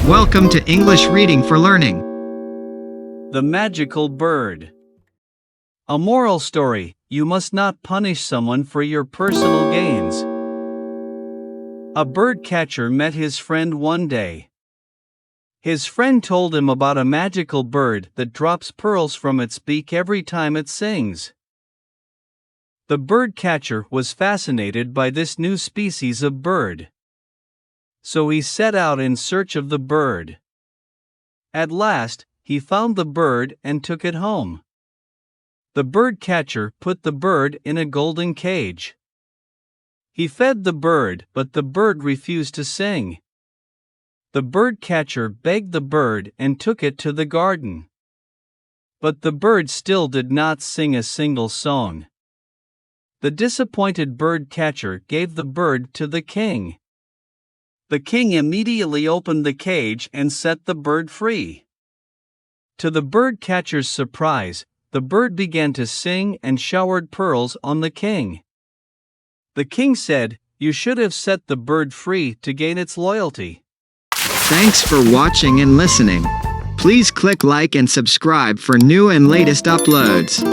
Welcome to English Reading for Learning. The Magical Bird. A moral story: you must not punish someone for your personal gains. A bird catcher met his friend one day. His friend told him about a magical bird that drops pearls from its beak every time it sings. The bird catcher was fascinated by this new species of bird. So he set out in search of the bird. At last, he found the bird and took it home. The bird catcher put the bird in a golden cage. He fed the bird, but the bird refused to sing. The bird catcher begged the bird and took it to the garden. But the bird still did not sing a single song. The disappointed bird catcher gave the bird to the king. The king immediately opened the cage and set the bird free. To the bird catcher's surprise, the bird began to sing and showered pearls on the king. The king said, "You should have set the bird free to gain its loyalty." Thanks for watching and listening. Please click like and subscribe for new and latest uploads.